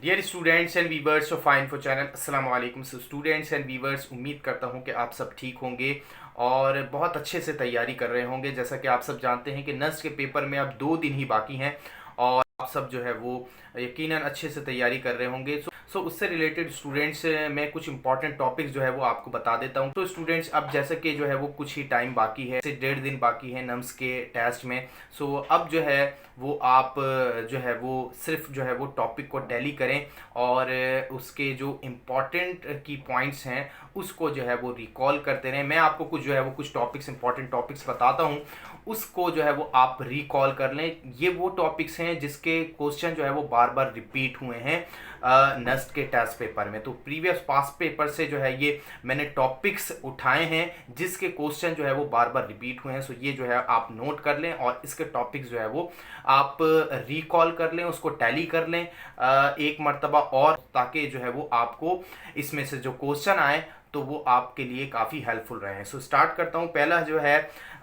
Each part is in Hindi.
Dear students and viewers of fine four channel, अस्सलाम वालेकुम। स्टूडेंट्स एंड वीवर्स, उम्मीद करता हूं कि आप सब ठीक होंगे और बहुत अच्छे से तैयारी कर रहे होंगे। जैसा कि आप सब जानते हैं कि नर्स के पेपर में अब 2 दिन ही बाकी हैं और आप सब जो है वो यकीनन अच्छे से तैयारी कर रहे होंगे। सो उससे रिलेटेड स्टूडेंट्स मैं कुछ इंपॉर्टेंट टॉपिक्स जो है वो आपको बता देता हूँ। तो स्टूडेंट्स, अब जैसे कि जो है वो कुछ ही टाइम बाकी है, से 1.5 दिन बाकी है नम्स के टेस्ट में। सो अब जो है वो आप जो है वो सिर्फ जो है वो टॉपिक को टैली करें और उसके जो इम्पॉर्टेंट की पॉइंट्स हैं उसको जो है वो रिकॉल करते रहें। मैं आपको कुछ जो है वो कुछ टॉपिक्स, इंपॉर्टेंट टॉपिक्स बताता हूँ, उसको जो है वो आप रिकॉल कर लें। ये वो टॉपिक्स हैं जिसके क्वेश्चन जो है वो बार बार रिपीट हुए हैं नेक्स्ट के टेस्ट पेपर में। तो प्रीवियस पास्ट पेपर से जो है ये मैंने टॉपिक्स उठाए हैं जिसके क्वेश्चन जो है वो बार बार रिपीट हुए हैं। सो ये जो है आप नोट कर लें और इसके टॉपिक्स जो है वो आप रिकॉल कर लें, उसको टैली कर लें एक मर्तबा और, ताकि जो है वो आपको इसमें से जो क्वेश्चन आए तो वो आपके लिए काफ़ी हेल्पफुल रहे हैं। सो स्टार्ट करता हूँ। पहला जो है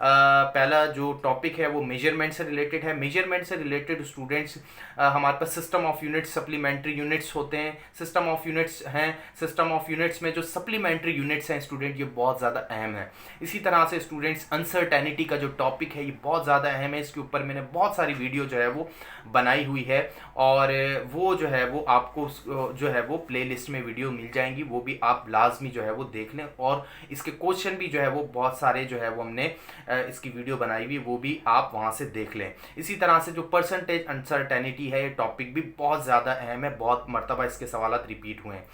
पहला जो टॉपिक है वो मेजरमेंट से रिलेटेड है। मेजरमेंट से रिलेटेड स्टूडेंट्स, हमारे पास system of units, supplementary units होते हैं, सिस्टम ऑफ यूनिट्स हैं। सिस्टम ऑफ यूनिट्स में जो सप्लीमेंट्री यूनिट्स हैं स्टूडेंट, ये बहुत ज़्यादा अहम है। इसी तरह से स्टूडेंट्स, अनसर्टेनिटी का जो टॉपिक है ये बहुत ज़्यादा अहम है। इसके ऊपर मैंने बहुत सारी वीडियो जो है वो बनाई हुई है और वो जो है वो आपको जो है वो प्लेलिस्ट में वीडियो मिल जाएंगी, वो भी आप लाजमी जो है वो देख लें। और इसके क्वेश्चन भी जो है वो बहुत सारे जो है वो हमने इसकी वीडियो बनाई हुई, वो भी आप वहाँ से देख लें। इसी तरह से जो परसेंटेज अनसर्टेनिटी है, ये टॉपिक भी बहुत ज़्यादा अहम है, बहुत मरतबा इसके सवाल रिपीट हुए हैं।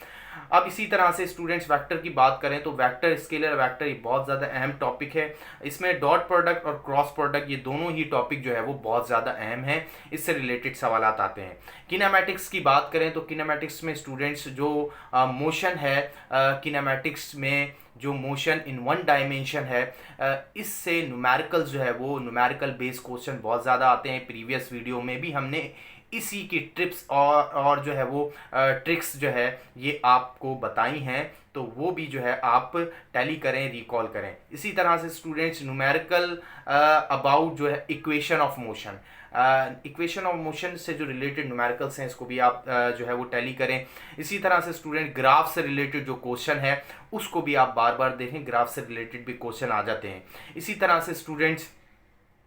अब इसी तरह से स्टूडेंट्स, वेक्टर की बात करें तो वेक्टर, स्केलर वेक्टर, ये बहुत ज़्यादा अहम टॉपिक है। इसमें डॉट प्रोडक्ट और क्रॉस प्रोडक्ट, ये दोनों ही टॉपिक जो है वो बहुत ज़्यादा अहम है, इससे रिलेटेड सवाल आते हैं। किनेमैटिक्स की बात करें तो किनेमैटिक्स में स्टूडेंट्स जो मोशन है, किनेमैटिक्स में जो मोशन इन वन डायमेंशन है, इससे न्यूमेरिकल्स जो है वो न्यूमेरिकल बेस्ड क्वेश्चन बहुत ज़्यादा आते हैं। प्रीवियस वीडियो में भी हमने इसी की ट्रिप्स और जो है वो ट्रिक्स जो है ये आपको बताई हैं, तो वो भी जो है आप टैली करें, रिकॉल करें। इसी तरह से स्टूडेंट्स, न्यूमेरिकल अबाउट जो है equation of motion, equation of motion से जो रिलेटेड न्यूमेरिकल्स हैं इसको भी आप जो है वो टैली करें। इसी तरह से स्टूडेंट, ग्राफ से रिलेटेड जो क्वेश्चन है उसको भी आप बार बार देखें, ग्राफ से रिलेटेड भी क्वेश्चन आ जाते हैं। इसी तरह से स्टूडेंट्स,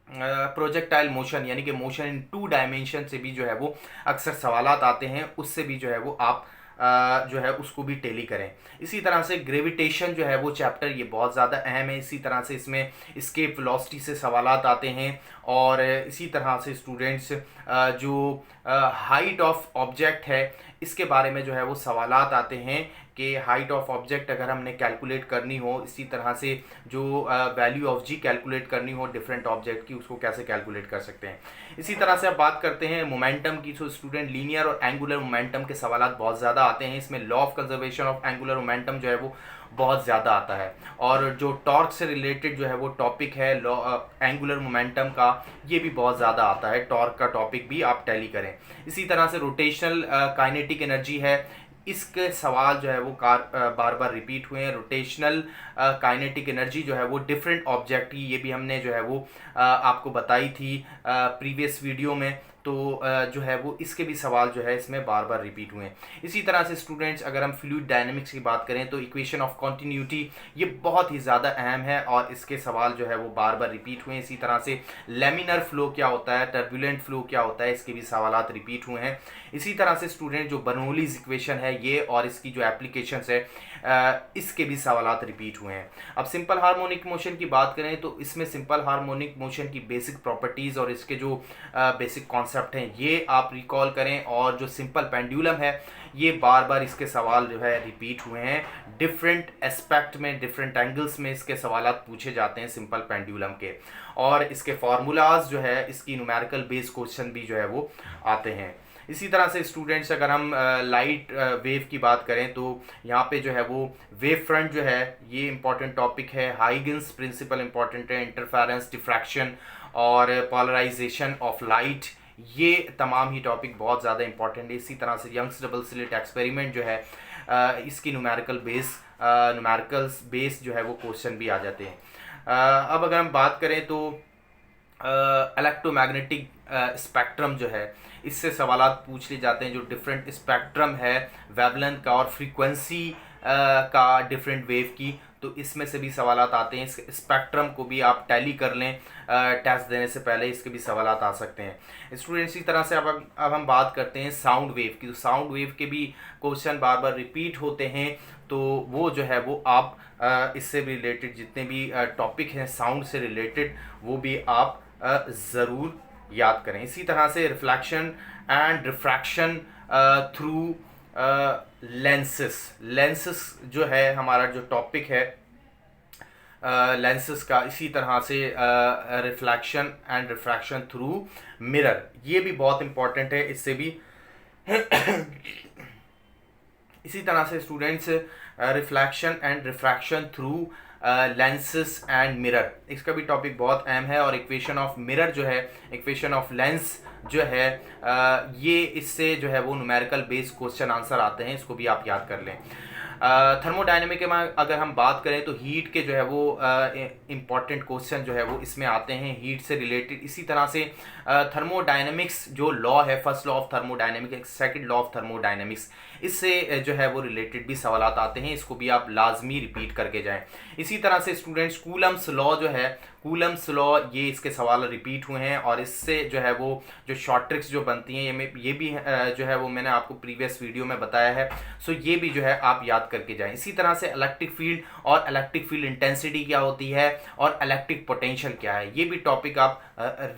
प्रोजेक्टाइल मोशन यानी कि मोशन इन 2 डायमेंशन से भी जो है वो अक्सर सवालात आते हैं, उससे भी जो है वो आप जो है उसको भी टैली करें। इसी तरह से ग्रेविटेशन जो है वो चैप्टर, ये बहुत ज़्यादा अहम है। इसी तरह से इसमें एस्केप वेलोसिटी से सवालात आते हैं और इसी तरह से स्टूडेंट्स जो हाइट ऑफ ऑब्जेक्ट है इसके बारे में जो है वो सवालात आते हैं कि हाइट ऑफ ऑब्जेक्ट अगर हमने कैलकुलेट करनी हो, इसी तरह से जो वैल्यू ऑफ जी कैलकुलेट करनी हो डिफरेंट ऑब्जेक्ट की, उसको कैसे कैलकुलेट कर सकते हैं। इसी तरह से अब बात करते हैं मोमेंटम की। तो स्टूडेंट, लीनियर और एंगुलर मोमेंटम के सवालात बहुत ज़्यादा आते हैं। इसमें law of conservation of angular momentum जो है वो बहुत ज़्यादा आता है और जो टॉर्क से रिलेटेड जो है वो टॉपिक है लॉ एंगुलर मोमेंटम का, ये भी बहुत ज़्यादा आता है। टॉर्क का टॉपिक भी आप टैली करें। इसी तरह से रोटेशनल काइनेटिक एनर्जी है, इसके सवाल जो है वो बार बार रिपीट हुए हैं। रोटेशनल काइनेटिक एनर्जी जो है वो डिफरेंट ऑब्जेक्ट की, ये भी हमने जो है वो आपको बताई थी प्रीवियस वीडियो में। तो जो है वो इसके भी सवाल जो है इसमें बार बार रिपीट हुए हैं। इसी तरह से स्टूडेंट्स, अगर हम फ्लूइड डायनेमिक्स की बात करें तो इक्वेशन ऑफ कॉन्टीन्यूटी, ये बहुत ही ज़्यादा अहम है और इसके सवाल जो है वो बार बार रिपीट हुए हैं। इसी तरह से लेमिनर फ्लो क्या होता है, टर्बुलेंट फ्लो क्या होता है, इसके भी सवाल रिपीट हुए हैं। इसी तरह से स्टूडेंट, जो बर्नौलीज इक्वेशन है ये और इसकी जो एप्लीकेशंस है इसके भी सवाल रिपीट हुए हैं। अब सिंपल हार्मोनिक मोशन की बात करें तो इसमें सिंपल हार्मोनिक मोशन की बेसिक प्रॉपर्टीज़ और इसके जो बेसिक कॉन्सेप्ट हैं ये आप रिकॉल करें। और जो सिंपल पेंडुलम है, ये बार बार इसके सवाल जो है रिपीट हुए हैं। डिफरेंट एस्पेक्ट में, डिफरेंट एंगल्स में इसके सवाल पूछे जाते हैं सिंपल पेंडुलम के, और इसके फार्मूलाज जो है, इसकी न्यूमेरिकल बेस्ड क्वेश्चन भी जो है वो आते हैं। इसी तरह से स्टूडेंट्स, अगर हम लाइट वेव की बात करें तो यहाँ पे जो है वो वेव फ्रंट जो है ये इंपॉर्टेंट टॉपिक है। हाइगन्स प्रिंसिपल इंपॉर्टेंट है, इंटरफेरेंस, डिफ्रैक्शन और पोलराइजेशन ऑफ लाइट, ये तमाम ही टॉपिक बहुत ज़्यादा इंपॉर्टेंट है। इसी तरह से यंग्स डबल स्लिट एक्सपेरिमेंट जो है इसकी न्यूमेरिकल्स बेस जो है वो क्वेश्चन भी आ जाते हैं। अब अगर हम बात करें तो इलेक्ट्रोमैग्नेटिक स्पेक्ट्रम जो है इससे सवालात पूछ लिए जाते हैं। जो डिफरेंट स्पेक्ट्रम है वेवलेंथ का और फ्रीक्वेंसी का डिफरेंट वेव की, तो इसमें से भी सवालात आते हैं। इस स्पेक्ट्रम को भी आप टैली कर लें टेस्ट देने से पहले, इसके भी सवालात आ सकते हैं। स्टूडेंट्स, इसी तरह से अब हम बात करते हैं साउंड वेव की। तो साउंड वेव के भी क्वेश्चन बार बार रिपीट होते हैं, तो वो जो है वो आप इससे रिलेटेड जितने भी टॉपिक हैं साउंड से रिलेटेड, वो भी आप ज़रूर याद करें। इसी तरह से reflection and refraction through lenses जो है हमारा जो टॉपिक है लेंसेस का, इसी तरह से reflection and refraction through mirror, ये भी बहुत इंपॉर्टेंट है, इससे भी इसी तरह से students reflection and refraction through lenses and mirror, इसका भी टॉपिक बहुत अहम है। और इक्वेशन ऑफ मिरर जो है, इक्वेशन ऑफ लेंस जो है ये इससे जो है वो न्यूमेरिकल बेस्ड क्वेश्चन आंसर आते हैं, इसको भी आप याद कर लें। थर्मोडायनेमिक में अगर हम बात करें तो हीट के जो है वो इम्पॉर्टेंट क्वेश्चन जो है वो इसमें आते हैं, हीट से रिलेटेड। इसी तरह से थर्मोडायनेमिक्स जो लॉ है, first law of thermodynamics, second law of thermodynamics, इससे जो है वो रिलेटेड भी सवालात आते हैं, इसको भी आप लाजमी रिपीट करके जाएं। इसी तरह से स्टूडेंट्स कूलम्स लॉ जो है, कूलम्स लॉ, ये इसके सवाल रिपीट हुए हैं और इससे जो है वो जो शॉर्ट ट्रिक्स जो बनती हैं ये भी जो है वो मैंने आपको प्रीवियस वीडियो में बताया है, सो ये भी जो है आप याद करके जाएं। इसी तरह से इलेक्ट्रिक फील्ड और इलेक्ट्रिक फील्ड इंटेंसिटी क्या होती है और इलेक्ट्रिक पोटेंशियल क्या है, ये भी टॉपिक आप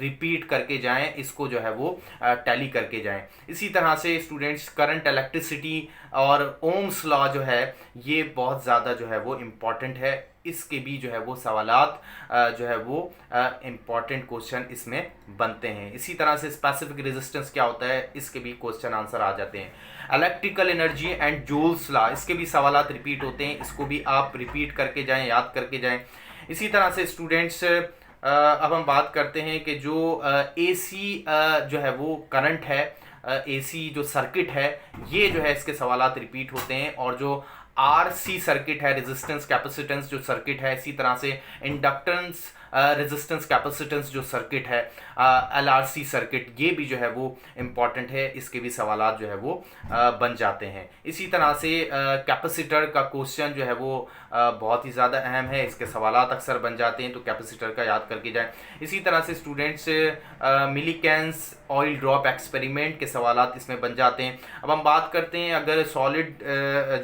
रिपीट करके जाएं, इसको जो है वो टैली करके जाएं। इसी तरह से स्टूडेंट्स करंट, इलेक्ट्रिसिटी और ओम्स लॉ जो है ये बहुत ज़्यादा जो है वो इम्पॉर्टेंट है, इसके भी जो है वो सवालात जो है वो इम्पॉर्टेंट क्वेश्चन इसमें बनते हैं। इसी तरह से स्पेसिफिक रेजिस्टेंस क्या होता है, इसके भी क्वेश्चन आंसर आ जाते हैं। Electrical energy and joules law, इसके भी सवालात रिपीट होते हैं, इसको भी आप रिपीट करके जाएं, याद करके जाएं। इसी तरह से स्टूडेंट्स अब हम बात करते हैं कि जो एसी जो है वो करंट है, एसी जो सर्किट है, ये जो है इसके सवालात रिपीट होते हैं। और जो आरसी सर्किट है, रेजिस्टेंस कैपेसिटेंस जो सर्किट है, इसी तरह से इंडक्टेंस रेजिस्टेंस कैपेसिटेंस जो सर्किट है, एलआरसी सर्किट, ये भी जो है वो इम्पॉर्टेंट है, इसके भी सवालात जो है वो बन जाते हैं। इसी तरह से कैपेसिटर का क्वेश्चन जो है वो बहुत ही ज़्यादा अहम है, इसके सवालात अक्सर बन जाते हैं, तो कैपेसिटर का याद करके जाएं। इसी तरह से स्टूडेंट्स मिलीकेन्स ऑयल ड्रॉप एक्सपेरिमेंट के सवालात इसमें बन जाते हैं। अब हम बात करते हैं अगर सॉलिड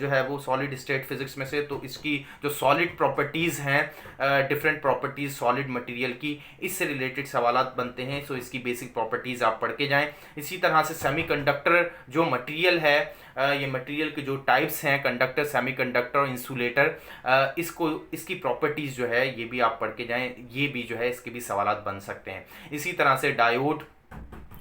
जो है वो सॉलिड स्टेट फिजिक्स में से, तो इसकी जो सॉलिड प्रॉपर्टीज़ हैं, डिफरेंट प्रॉपर्टीज़ सॉलिड मटेरियल की, इससे रिलेटेड सवालात बनते हैं, सो इसकी बेसिक प्रॉपर्टीज़ आप पढ़ के जाएं। इसी तरह से सेमीकंडक्टर जो मटेरियल है, ये मटेरियल के जो टाइप्स हैं, कंडक्टर, सेमीकंडक्टर और इंसुलेटर, इसकी प्रॉपर्टीज़ जो है ये भी आप पढ़ के जाएं, ये भी जो है इसके भी सवालात बन सकते हैं। इसी तरह से डायोड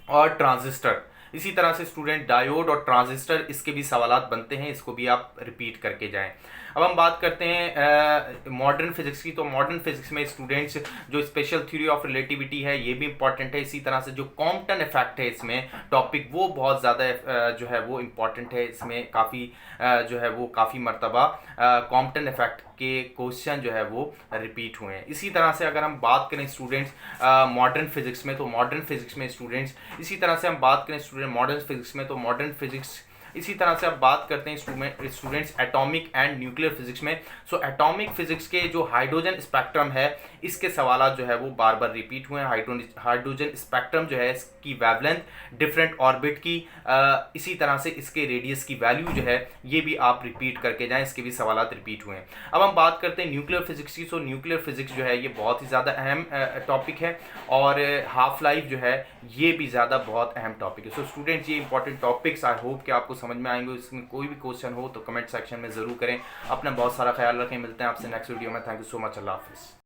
और ट्रांजिस्टर, इसी तरह से स्टूडेंट डायोड और ट्रांजिस्टर, इसके भी सवालात बनते हैं, इसको भी आप रिपीट करके जाएं। अब हम बात करते हैं मॉडर्न फिजिक्स की। तो मॉडर्न फिजिक्स में स्टूडेंट्स जो स्पेशल थ्योरी ऑफ रिलेटिविटी है ये भी इंपॉर्टेंट है। इसी तरह से जो कॉम्पटन इफेक्ट है इसमें टॉपिक, वो बहुत ज़्यादा जो है वो इम्पॉर्टेंट है, इसमें काफ़ी जो है वो काफ़ी मरतबा कॉम्पटन इफेक्ट के क्वेश्चन जो है वो रिपीट हुए हैं। इसी तरह से अगर हम बात करें स्टूडेंट्स मॉडर्न फिजिक्स में, तो मॉडर्न फिजिक्स में स्टूडेंट्स, इसी तरह से हम बात करें स्टूडेंट मॉडर्न फिजिक्स में, तो मॉडर्न फिजिक्स, इसी तरह से अब बात करते हैं students atomic and nuclear physics में। सो एटॉमिक फिजिक्स के जो हाइड्रोजन स्पेक्ट्रम है, इसके सवालात जो है वो बार बार रिपीट हुए हैं। हाइड्रोजन स्पेक्ट्रम जो है इसकी वेवलेंथ, डिफरेंट ऑर्बिट की, इसी तरह से इसके रेडियस की वैल्यू जो है ये भी आप रिपीट करके जाएं, इसके भी सवालात रिपीट हुए हैं। अब हम बात करते हैं न्यूक्लियर फिजिक्स की। सो न्यूक्लियर फिजिक्स जो है ये बहुत ही ज़्यादा अहम टॉपिक है और हाफ लाइफ जो है ये भी ज़्यादा बहुत अहम टॉपिक है। सो स्टूडेंट्स, ये इंपॉर्टेंट टॉपिक्स आई होप कि आपको समझ में आएंगे। इसमें कोई भी क्वेश्चन हो तो कमेंट सेक्शन में ज़रूर करें। अपना बहुत सारा ख्याल रखें, मिलते हैं आपसे नेक्स्ट वीडियो में। थैंक यू सो मच, अल्लाह हाफिज़।